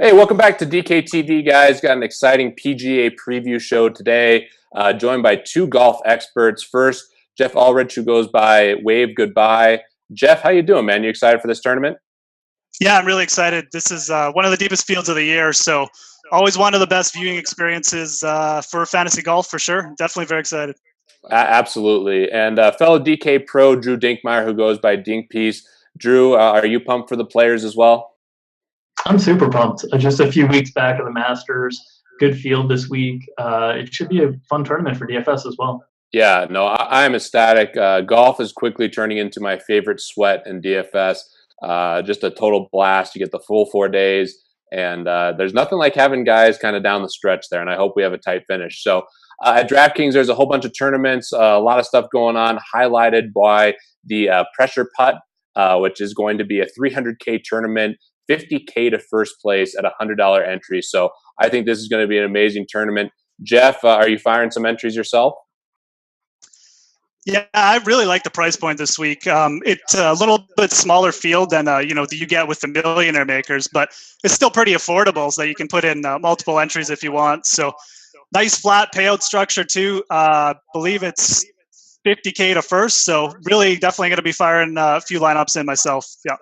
Hey, welcome back to DKTV, guys. Got an exciting PGA preview show today, joined by two golf experts. First, Geoff Ulrich, who goes by Wave Goodbye. Geoff, how you doing, man? You excited for this tournament? Yeah, I'm really excited. This is one of the deepest fields of the year, so always one of the best viewing experiences for fantasy golf for sure. Definitely very excited. Absolutely. And fellow DK pro Drew Dinkmeyer, who goes by Dinkpiece. Drew, are you pumped for the players as well? I'm super pumped. Just a few weeks back of the Masters, good field this week. It should be a fun tournament for DFS as well. Yeah, no, I'm ecstatic. Golf is quickly turning into my favorite sweat in DFS. Just a total blast. You get the full 4 days, and there's nothing like having guys kind of down the stretch there, and I hope we have a tight finish. So at DraftKings, there's a whole bunch of tournaments, a lot of stuff going on, highlighted by the Pressure Putt, which is going to be a 300K tournament, 50K to first place at a $100 entry. So I think this is going to be an amazing tournament. Geoff, are you firing some entries yourself? Yeah, I really like the price point this week. It's a little bit smaller field than you get with the millionaire makers, but it's still pretty affordable, so that you can put in multiple entries if you want. So nice flat payout structure too. Believe it's 50K to first. So really, definitely going to be firing a few lineups in myself. Yeah.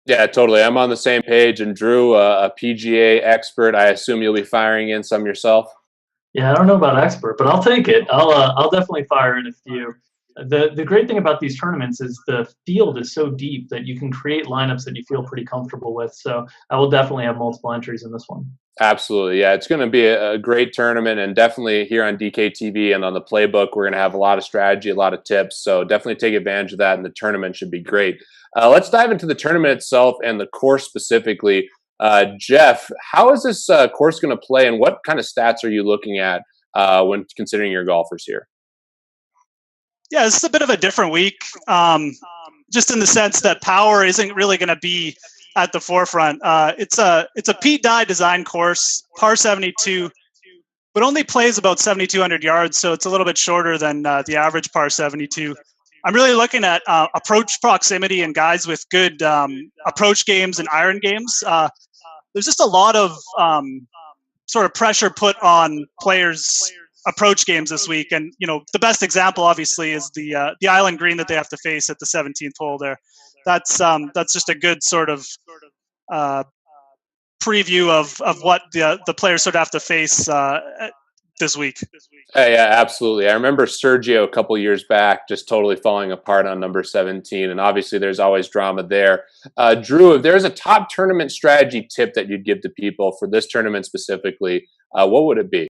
Yeah, totally. I'm on the same page. And Drew, a PGA expert, I assume you'll be firing in some yourself. Yeah, I don't know about expert, but I'll take it. I'll definitely fire in a few. The great thing about these tournaments is the field is so deep that you can create lineups that you feel pretty comfortable with. So I will definitely have multiple entries in this one. Absolutely. Yeah, it's going to be a great tournament, and definitely here on DKTV and on the Playbook, we're going to have a lot of strategy, a lot of tips. So definitely take advantage of that, and the tournament should be great. Let's dive into the tournament itself and the course specifically. Geoff, how is this course going to play, and what kind of stats are you looking at when considering your golfers here? Yeah, this is a bit of a different week, just in the sense that power isn't really going to be at the forefront. It's a Pete Dye design course, par 72, but only plays about 7,200 yards, so it's a little bit shorter than the average par 72. I'm really looking at approach proximity and guys with good approach games and iron games. There's just a lot of sort of pressure put on players' approach games this week, and the best example obviously is the island green that they have to face at the 17th hole there. That's just a good sort of preview of what the players sort of have to face this week. Yeah, absolutely. I remember Sergio a couple years back just totally falling apart on number 17, and obviously there's always drama there. Drew, if there's a top tournament strategy tip that you'd give to people for this tournament specifically, what would it be?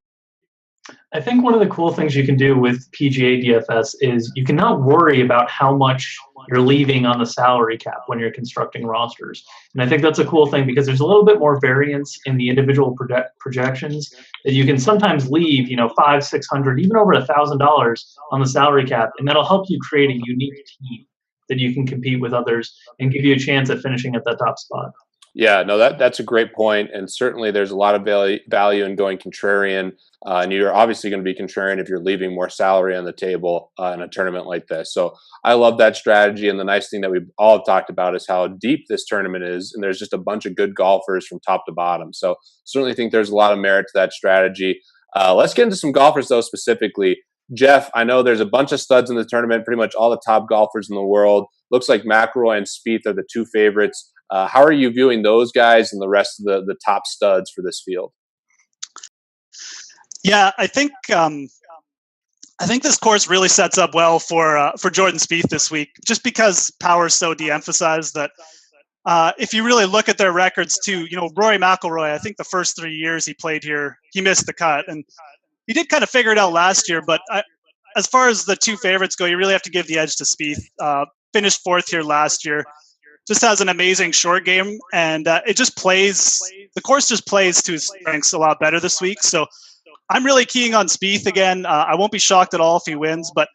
I think one of the cool things you can do with PGA DFS is you can not worry about how much you're leaving on the salary cap when you're constructing rosters. And I think that's a cool thing because there's a little bit more variance in the individual projections that you can sometimes leave, $500, $600, even over $1,000 on the salary cap. And that'll help you create a unique team that you can compete with others and give you a chance at finishing at that top spot. Yeah, no, that's a great point, and certainly there's a lot of value in going contrarian, and you're obviously going to be contrarian if you're leaving more salary on the table in a tournament like this. So I love that strategy, and the nice thing that we all have talked about is how deep this tournament is, and there's just a bunch of good golfers from top to bottom. So certainly think there's a lot of merit to that strategy. Let's get into some golfers, though, specifically. Geoff, I know there's a bunch of studs in the tournament, pretty much all the top golfers in the world. Looks like McIlroy and Spieth are the two favorites. How are you viewing those guys and the rest of the top studs for this field? Yeah, I think this course really sets up well for Jordan Spieth this week, just because power is so de-emphasized that if you really look at their records too, Rory McIlroy, I think the first 3 years he played here, he missed the cut, and he did kind of figure it out last year. But as far as the two favorites go, you really have to give the edge to Spieth. Finished fourth here last year. Just has an amazing short game, and it just plays. The course just plays to his strengths a lot better this week. So I'm really keying on Spieth again. I won't be shocked at all if he wins. But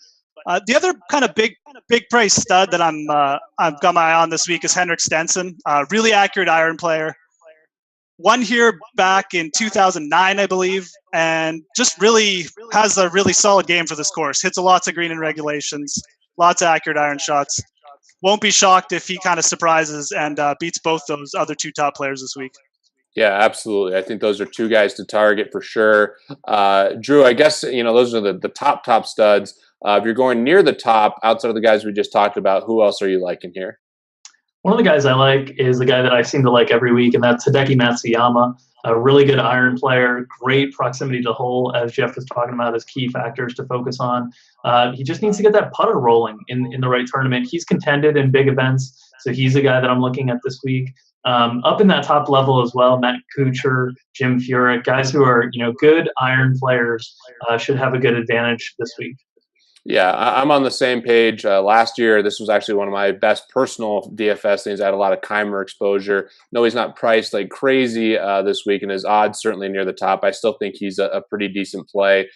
the other kind of big price stud that I've got my eye on this week is Henrik Stenson. Really accurate iron player. Won here back in 2009, I believe, and just really has a really solid game for this course. Hits a lots of green in regulations, lots of accurate iron shots. Won't be shocked if he kind of surprises and beats both those other two top players this week. Yeah, absolutely. I think those are two guys to target for sure. Drew, I guess, those are the top studs. If you're going near the top, outside of the guys we just talked about, who else are you liking here? One of the guys I like is the guy that I seem to like every week, and that's Hideki Matsuyama, a really good iron player, great proximity to hole, as Geoff was talking about, as key factors to focus on. He just needs to get that putter rolling in the right tournament. He's contended in big events, so he's a guy that I'm looking at this week. Up in that top level as well, Matt Kuchar, Jim Furyk, guys who are good iron players should have a good advantage this week. Yeah, I'm on the same page. Last year, this was actually one of my best personal DFS things. I had a lot of Keimer exposure. No, he's not priced like crazy this week, and his odds certainly near the top. I still think he's a pretty decent play.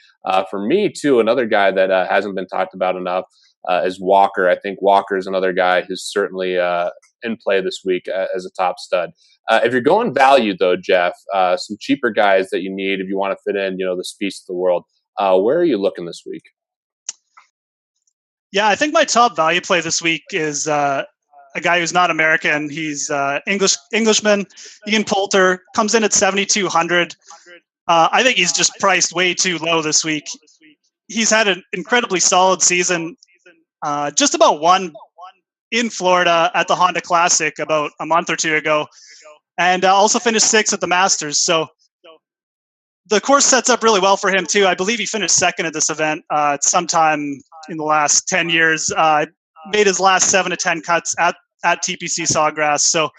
For me, too, another guy that hasn't been talked about enough is Walker. I think Walker is another guy who's certainly in play this week as a top stud. If you're going value, though, Geoff, some cheaper guys that you need if you want to fit in, the Spieths of the world, where are you looking this week? Yeah, I think my top value play this week is a guy who's not American. He's Englishman. Ian Poulter comes in at 7,200. I think he's just priced way too low this week. He's had an incredibly solid season. Just about won in Florida at the Honda Classic about a month or two ago, and also finished sixth at the Masters. So the course sets up really well for him too. I believe he finished second at this event sometime in the last 10 years. Made his last 7 to 10 cuts at TPC Sawgrass. So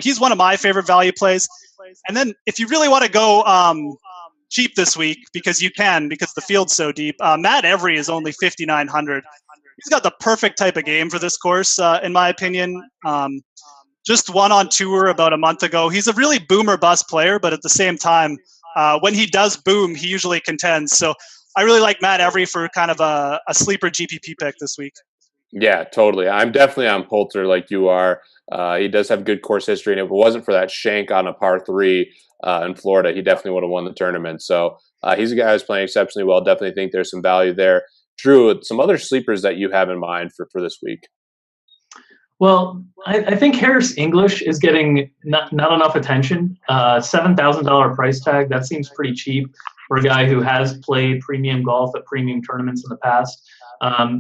he's one of my favorite value plays. And then if you really want to go cheap this week, because the field's so deep, Matt Every is only 5,900. He's got the perfect type of game for this course, in my opinion. Just won on tour about a month ago. He's a really boom or bust player, but at the same time, when he does boom, he usually contends. So I really like Matt Every for kind of a sleeper GPP pick this week. Yeah, totally. I'm definitely on Poulter like you are. He does have good course history, and if it wasn't for that shank on a par 3 in Florida, he definitely would have won the tournament. So he's a guy who's playing exceptionally well. Definitely think there's some value there. Drew, some other sleepers that you have in mind for this week? Well, I think Harris English is getting not enough attention. $7,000 price tag, that seems pretty cheap for a guy who has played premium golf at premium tournaments in the past.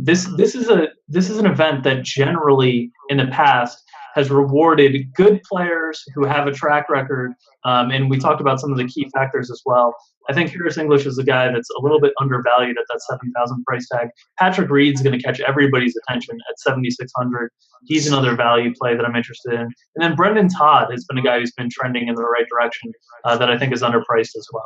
This is an event that generally in the past has rewarded good players who have a track record, and we talked about some of the key factors as well. I think Harris English is a guy that's a little bit undervalued at that 7,000 price tag. Patrick Reed's going to catch everybody's attention at 7,600. He's another value play that I'm interested in. And then Brendan Todd has been a guy who's been trending in the right direction that I think is underpriced as well.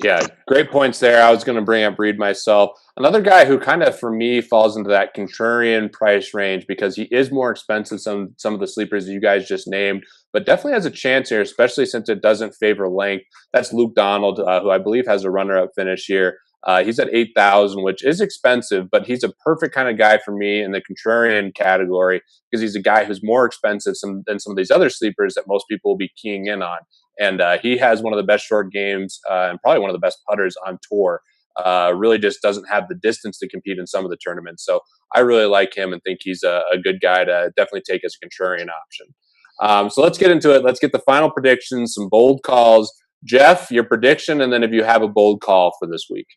Yeah, great points there. I was going to bring up Reed myself. Another guy who kind of, for me, falls into that contrarian price range because he is more expensive than some of the sleepers you guys just named, but definitely has a chance here, especially since it doesn't favor length. That's Luke Donald, who I believe has a runner-up finish here. He's at 8,000, which is expensive, but he's a perfect kind of guy for me in the contrarian category because he's a guy who's more expensive than some of these other sleepers that most people will be keying in on. And he has one of the best short games and probably one of the best putters on tour. Really just doesn't have the distance to compete in some of the tournaments. So I really like him and think he's a good guy to definitely take as a contrarian option. So let's get into it. Let's get the final predictions, some bold calls. Geoff, your prediction, and then if you have a bold call for this week.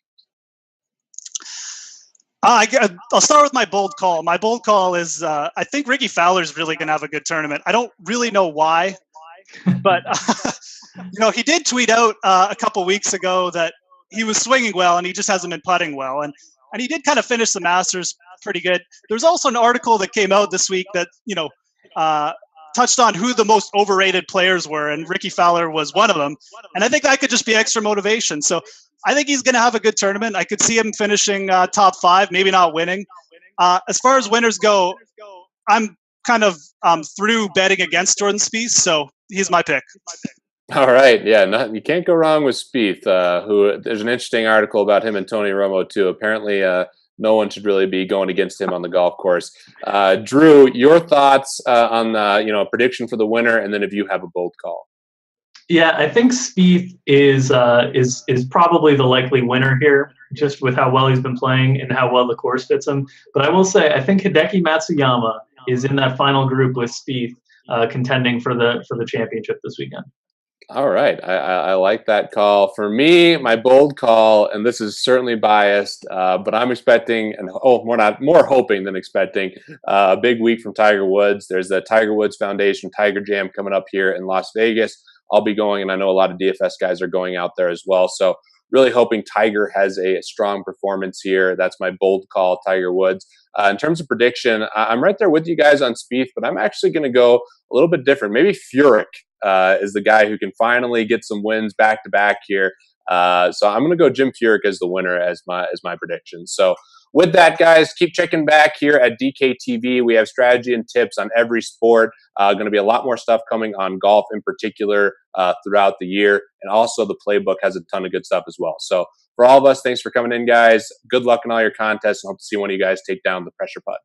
I'll start with my bold call. My bold call is I think Ricky Fowler's really going to have a good tournament. I don't really know why, but he did tweet out a couple weeks ago that he was swinging well and he just hasn't been putting well. And he did kind of finish the Masters pretty good. There's also an article that came out this week that, touched on who the most overrated players were, and Ricky Fowler was one of them. And I think that could just be extra motivation. So I think he's going to have a good tournament. I could see him finishing top 5, maybe not winning. As far as winners go, I'm kind of through betting against Jordan Spieth, so he's my pick. All right, yeah, you can't go wrong with Spieth. Who there's an interesting article about him and Tony Romo too. Apparently, no one should really be going against him on the golf course. Drew, your thoughts on a prediction for the winner, and then if you have a bold call. Yeah, I think Spieth is probably the likely winner here, just with how well he's been playing and how well the course fits him. But I will say, I think Hideki Matsuyama is in that final group with Spieth, contending for the championship this weekend. All right, I like that call. For me, my bold call, and this is certainly biased, but I'm expecting, and more hoping than expecting, a big week from Tiger Woods. There's the Tiger Woods Foundation Tiger Jam coming up here in Las Vegas. I'll be going, and I know a lot of DFS guys are going out there as well. So really hoping Tiger has a strong performance here. That's my bold call, Tiger Woods. In terms of prediction, I'm right there with you guys on Spieth, but I'm actually going to go a little bit different. Maybe Furyk is the guy who can finally get some wins back to back here. So I'm going to go Jim Furyk as the winner as my prediction. So with that, guys, keep checking back here at DKTV. We have strategy and tips on every sport. Going to be a lot more stuff coming on golf in particular throughout the year. And also the Playbook has a ton of good stuff as well. So for all of us, thanks for coming in, guys. Good luck in all your contests, and hope to see one of you guys take down the Pressure Putt.